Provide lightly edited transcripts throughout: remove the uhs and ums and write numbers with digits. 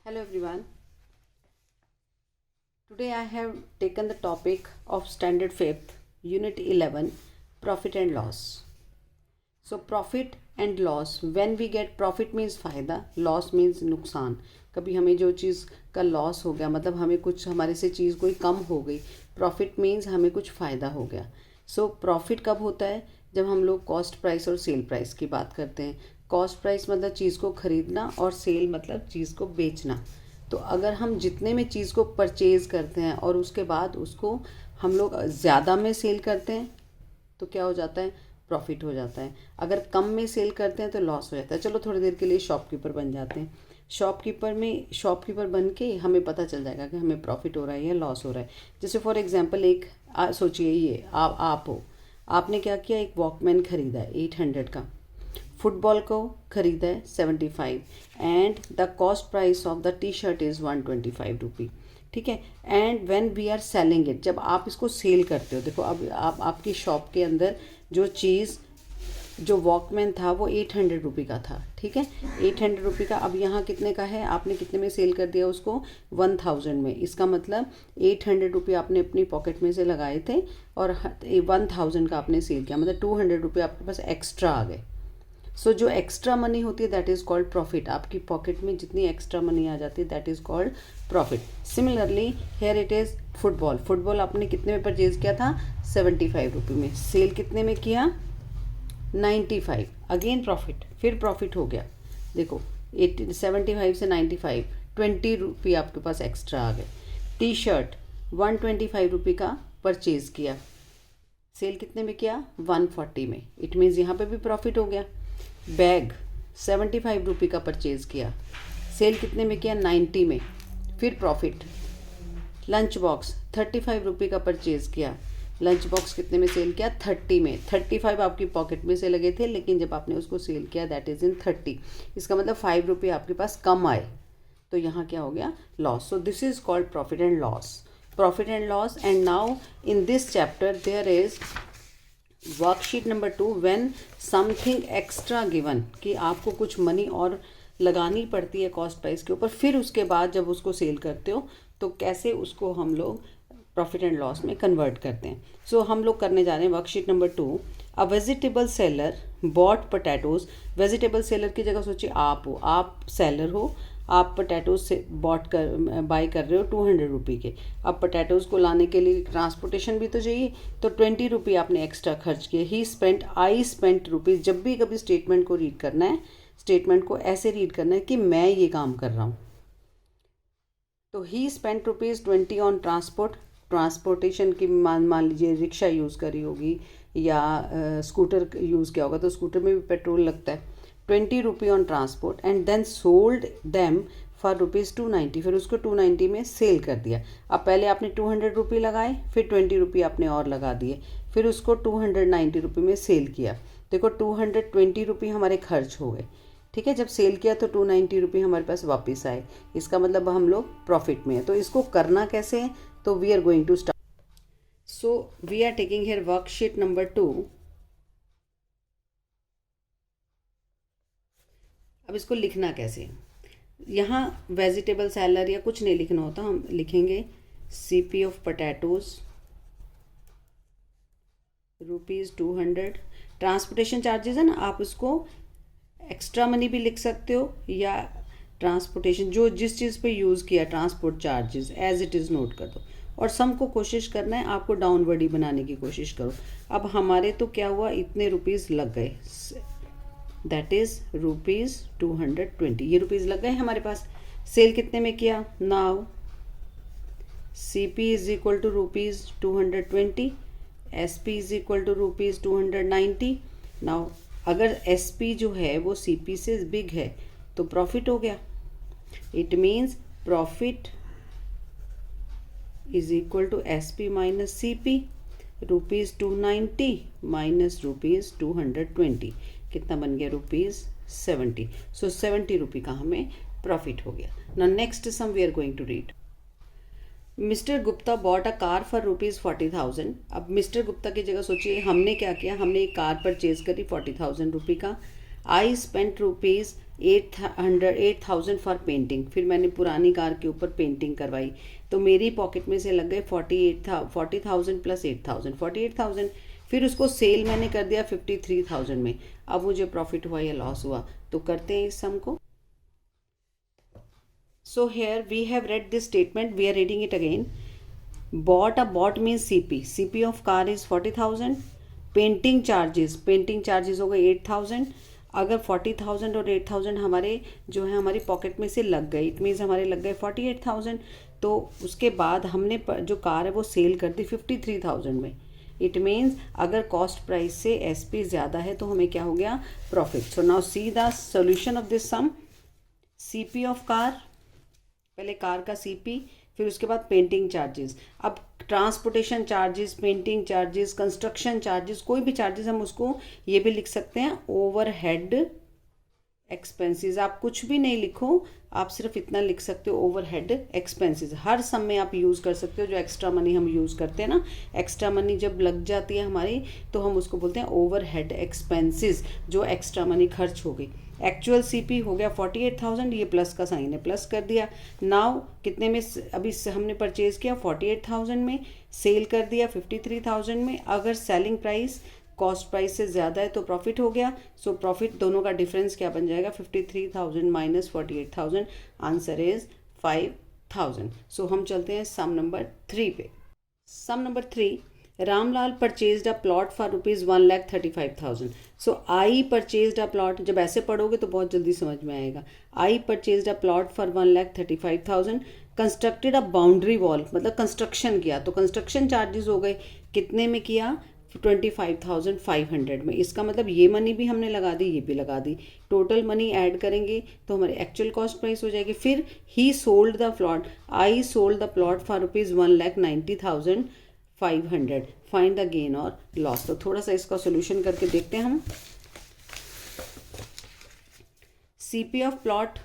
Hello everyone. Today I have taken the topic of Standard 5th, Unit 11, Profit and Loss. So profit and loss, when we get profit means फ़ायदा, loss means नुकसान. कभी हमें जो चीज़ का loss हो गया, मतलब हमें कुछ हमारे से चीज़ कोई कम हो गई, प्रॉफिट मीन्स हमें कुछ फ़ायदा हो गया. सो प्रॉफिट कब होता है? जब हम लोग कॉस्ट प्राइस और सेल प्राइस की बात करते हैं. कॉस्ट प्राइस मतलब चीज़ को ख़रीदना और सेल मतलब चीज़ को बेचना. तो अगर हम जितने में चीज़ को परचेज़ करते हैं और उसके बाद उसको हम लोग ज़्यादा में सेल करते हैं तो क्या हो जाता है? प्रॉफिट हो जाता है. अगर कम में सेल करते हैं तो लॉस हो जाता है. चलो थोड़ी देर के लिए शॉपकीपर बन जाते हैं. शॉपकीपर बन के हमें पता चल जाएगा कि हमें प्रॉफिट हो रहा है या लॉस हो रहा है. जैसे फॉर एग्जांपल एक सोचिए, ये आप हो, आपने क्या किया, एक वॉकमैन ख़रीदा है 800 का, फुटबॉल को ख़रीदा है 75 and the cost price of the T shirt is 125 rupee. ठीक है. And when we are selling it, जब आप इसको सेल करते हो, देखो अब आपकी शॉप के अंदर जो चीज़ जो वॉकमैन था वो 800 रुपी का था. ठीक है, 800 रुपी का. अब यहाँ कितने का है? आपने कितने में सेल कर दिया उसको? 1000 में. इसका मतलब 800 रुपी आपने अपनी पॉकेट में से लगाए थे और 1000 का आपने सेल किया, मतलब 200 रुपये आपके पास एक्स्ट्रा आ गए. सो जो एक्स्ट्रा मनी होती है दैट इज़ कॉल्ड प्रॉफिट. आपकी पॉकेट में जितनी एक्स्ट्रा मनी आ जाती है that is called profit. Similarly here it is football आपने कितने में परचेज़ किया था? 75 रुपये में. सेल कितने में किया? 95. अगेन प्रॉफिट, फिर प्रॉफिट हो गया. देखो 75 से 95, 20 रुपये आपके पास एक्स्ट्रा आ गए. टी शर्ट 125 रुपये का परचेज़ किया, सेल कितने में किया? 140 में. इट मीन्स यहाँ पे भी प्रॉफिट हो गया. बैग 75 रुपये का परचेज़ किया, सेल कितने में किया? 90 में, फिर प्रॉफिट. लंच बॉक्स 35 रुपये का परचेज़ किया, लंच बॉक्स कितने में सेल किया? 30 में. 35 आपकी पॉकेट में से लगे थे, लेकिन जब आपने उसको सेल किया दैट इज़ इन 30. इसका मतलब 5 रुपये आपके पास कम आए, तो यहाँ क्या हो गया? Loss. So this is called profit and loss. Profit and loss. And now in this chapter there is worksheet number 2, when something extra given, कि आपको कुछ मनी और लगानी पड़ती है कॉस्ट प्राइस के ऊपर, फिर उसके बाद जब उसको सेल करते हो तो कैसे उसको हम लोग प्रॉफिट एंड लॉस में कन्वर्ट करते हैं. सो हम लोग करने जा रहे हैं worksheet number 2. A vegetable seller bought potatoes. Vegetable seller की जगह सोचिए आप हो, आप सेलर हो, आप पोटैटोज से बाई कर रहे हो 200 रुपये के. अब पोटैटोज़ को लाने के लिए ट्रांसपोर्टेशन भी तो चाहिए, तो 20 रुपये आपने एक्स्ट्रा खर्च किए. I spent rupees. जब भी कभी स्टेटमेंट को रीड करना है, स्टेटमेंट को ऐसे रीड करना है कि मैं ये काम कर रहा हूँ. तो ही स्पेंट ₹20 ऑन ट्रांसपोर्टेशन की मान लीजिए रिक्शा यूज़ करी होगी या स्कूटर यूज़ किया होगा, तो स्कूटर में भी पेट्रोल लगता है. 20 रुपये on transport and then sold them for ₹290. फिर उसको 290 में सेल कर दिया. अब पहले आपने 200 रुपये लगाए, फिर 20 रुपये आपने और लगा दिए, फिर उसको 290 रुपये में सेल किया. देखो 220 रुपये हमारे खर्च हो गए. ठीक है, जब सेल किया तो 290 रुपये हमारे पास वापस आए. इसका मतलब हम लोग प्रॉफिट में है. तो इसको करना कैसे है? तो we are going to start. So we are taking here worksheet number 2. अब इसको लिखना कैसे? यहाँ वेजिटेबल सैलर या कुछ नहीं लिखना होता, हम लिखेंगे CP of potatoes ₹200. Transportation charges है ना, आप उसको एक्स्ट्रा मनी भी लिख सकते हो या ट्रांसपोर्टेशन जो जिस चीज़ पे यूज़ किया transport charges as it is note कर दो. और सम को कोशिश करना है आपको डाउनवर्ड ही बनाने की कोशिश करो. अब हमारे तो क्या हुआ, इतने रुपीज़ लग गए, दैट इज़ ₹220. ये रुपीज़ लग गए हमारे पास. सेल कितने में किया? Now CP is equal to ₹220, SP is equal to ₹290. Now अगर SP जो है वो CP से बिग है तो प्रॉफिट हो गया. It means profit is equal to SP minus CP. ₹290 minus ₹220 कितना बन गया? ₹70. सो 70 रुपये का हमें प्रॉफिट हो गया. Now next sum we are going to read. Mister Gupta bought a car for ₹40,000. अब मिस्टर गुप्ता की जगह सोचिए हमने क्या किया, हमने एक कार परचेज करी 40,000 रुपये का. I spent rupees 8,000 for painting, फिर मैंने पुरानी कार के ऊपर पेंटिंग करवाई, तो मेरी पॉकेट में से लग गए 40,000 प्लस 8,000, 48,000। फिर उसको सेल मैंने कर दिया 53,000 में। अब मुझे प्रॉफिट हुआ या लॉस हुआ, तो करते हैं इस सम को। So here we have read this statement, we are reading it again. bought means CP of car is 40,000, painting charges हो गए 8,000। अगर 40,000 और 8,000 हमारे जो है हमारी पॉकेट में से लग गए, इट मीन्स हमारे लग गए 48,000। तो उसके बाद हमने जो कार है वो सेल कर दी 53,000 में। इट मीन्स अगर कॉस्ट प्राइस से SP ज़्यादा है तो हमें क्या हो गया, profit. So now see the solution of this sum. CP of car, पहले कार का CP, फिर उसके बाद पेंटिंग चार्जेस। अब transportation charges, painting charges, construction charges, कोई भी चार्जेस हम उसको ये भी लिख सकते हैं ओवरहेड एक्सपेंसेस। आप कुछ भी नहीं लिखो, आप सिर्फ इतना लिख सकते हो ओवरहेड एक्सपेंसेस। हर सम में आप यूज़ कर सकते हो। जो एक्स्ट्रा मनी हम यूज़ करते हैं ना, एक्स्ट्रा मनी जब लग जाती है हमारी तो हम उसको बोलते हैं ओवरहेड एक्सपेंसेस, जो एक्स्ट्रा मनी खर्च हो गई। एक्चुअल CP हो गया 48,000, ये प्लस का साइन है, प्लस कर दिया। नाउ कितने में अभी हमने परचेज किया 48,000 में, सेल कर दिया 53,000 में। अगर सेलिंग प्राइस कॉस्ट प्राइस से ज़्यादा है तो प्रॉफिट हो गया। सो प्रॉफिट दोनों का डिफरेंस क्या बन जाएगा, 53,000 माइनस 48,000, आंसर इज 5,000। सो हम चलते हैं सम नंबर 3 पे। Sum number 3, Ramlal purchased a plot for ₹1,35,000। So I purchased a plot, जब ऐसे पढ़ोगे तो बहुत जल्दी समझ में आएगा। I purchased a plot for 1,35,000, constructed a boundary wall, मतलब कंस्ट्रक्शन किया, तो कंस्ट्रक्शन चार्जेस हो गए, कितने में किया, 25,500 में। इसका मतलब ये मनी भी हमने लगा दी, ये भी लगा दी, टोटल मनी ऐड करेंगे तो हमारी एक्चुअल कॉस्ट प्राइस हो जाएगी। फिर ही sold the plot, I sold the plot for ₹1,90,500, find the gain और लॉस। तो थोड़ा सा इसका सोल्यूशन करके देखते हैं हम। CP of plot,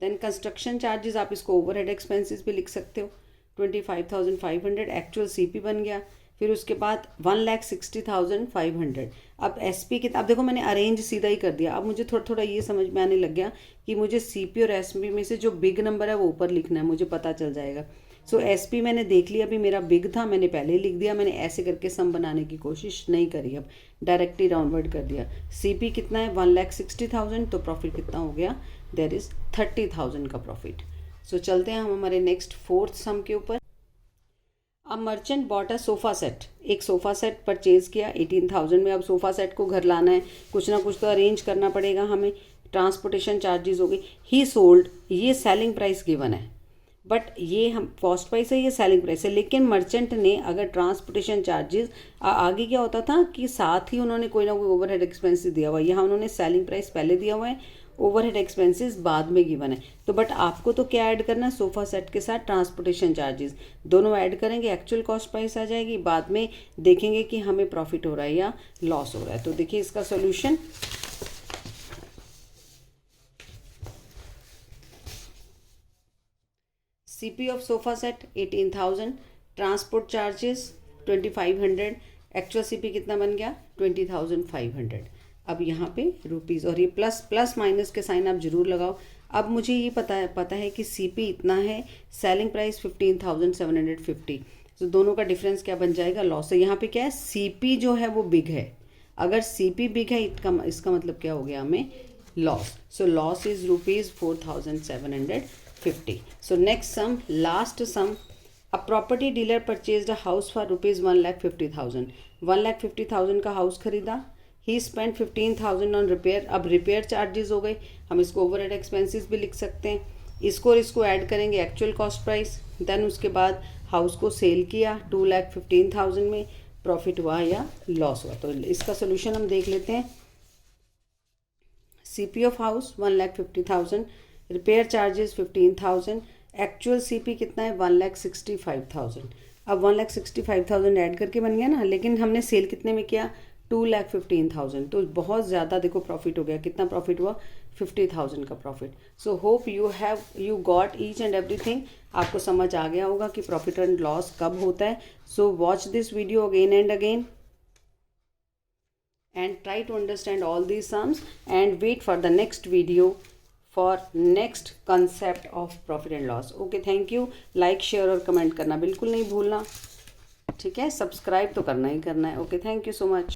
then construction charges, आप इसको ओवरहेड एक्सपेंसेस भी लिख सकते हो, 25,500 एक्चुअल CP बन गया। फिर उसके बाद 1,60,500। अब SP कितना, अब देखो मैंने अरेंज सीधा ही कर दिया। अब मुझे थोड़ा थोड़ा ये समझ में आने लग गया कि मुझे CP और SP में से जो बिग नंबर है वो ऊपर लिखना है, मुझे पता चल जाएगा। सो SP मैंने देख लिया, अभी मेरा बिग था, मैंने पहले ही लिख दिया। मैंने ऐसे करके सम बनाने की कोशिश नहीं करी, अब डायरेक्ट ही डाउनवर्ड कर दिया। CP कितना है 1,60,000, तो प्रॉफिट कितना हो गया, देयर इज 30,000 का प्रॉफिट। सो चलते हैं हम हमारे नेक्स्ट 4th सम के ऊपर। अब merchant bought a sofa set, एक सोफ़ा सेट परचेज़ किया 18,000 में। अब सोफ़ा सेट को घर लाना है, कुछ ना कुछ तो अरेंज करना पड़ेगा हमें, ट्रांसपोर्टेशन चार्जेस हो गई। ही सोल्ड, ये सेलिंग प्राइस गिवन है, बट ये हम कॉस्ट प्राइस है, ये सेलिंग प्राइस है। लेकिन मर्चेंट ने अगर ट्रांसपोर्टेशन चार्जेस आगे क्या होता था कि साथ ही उन्होंने कोई ना कोई ओवरहेड एक्सपेंसेस दिया हुआ है। यहाँ उन्होंने सेलिंग प्राइस पहले दिया हुआ है, ओवरहेड एक्सपेंसेस बाद में गिवन है। तो बट आपको तो क्या ऐड करना है, सोफ़ा सेट के साथ ट्रांसपोर्टेशन चार्जेस दोनों ऐड करेंगे, एक्चुअल कॉस्ट प्राइस आ जाएगी। बाद में देखेंगे कि हमें प्रॉफिट हो रहा है या लॉस हो रहा है। तो देखिए इसका solution. CP of sofa set 18,000, transport charges 2,500, actual CP कितना बन गया 20,500। अब यहाँ पे रुपीज़, और ये प्लस प्लस माइनस के साइन आप जरूर लगाओ। अब मुझे ये पता है कि CP इतना है, सेलिंग प्राइस 15,750। तो दोनों का डिफरेंस क्या बन जाएगा, लॉस। है यहाँ पे क्या है, CP जो है वो बिग है। अगर CP बिग है इसका मतलब क्या हो गया हमें, loss. So loss is ₹4,750। So next sum, last sum. A property dealer purchased a house for ₹1,50,000। 1,50,000 का हाउस खरीदा। He spend 15,000 on repair. अब रिपेयर चार्जेस हो गए, हम इसको ओवरहेड एक्सपेंसेस भी लिख सकते हैं। इसको और इसको ऐड करेंगे, एक्चुअल कॉस्ट प्राइस। देन उसके बाद हाउस को सेल किया 2,15,000 में, प्रॉफिट हुआ या लॉस हुआ। तो इसका सोल्यूशन हम देख लेते हैं। CP of house 1,50,000, repair charges 15,000, actual CP कितना है 1,65,000। अब 1,65,000 ऐड करके बन गया ना, लेकिन हमने सेल कितने में किया 2,15,000। तो बहुत ज़्यादा देखो प्रॉफिट हो गया। कितना प्रॉफिट हुआ 50,000 का profit. So hope you got each and everything. आपको समझ आ गया होगा कि प्रॉफिट एंड लॉस कब होता है। So watch this video again and again and try to understand all these sums and wait for the next video for next concept of profit and loss. Okay, thank you. Like share और comment करना बिल्कुल नहीं भूलना, ठीक है. Subscribe तो करना ही करना है. Okay, thank you so much.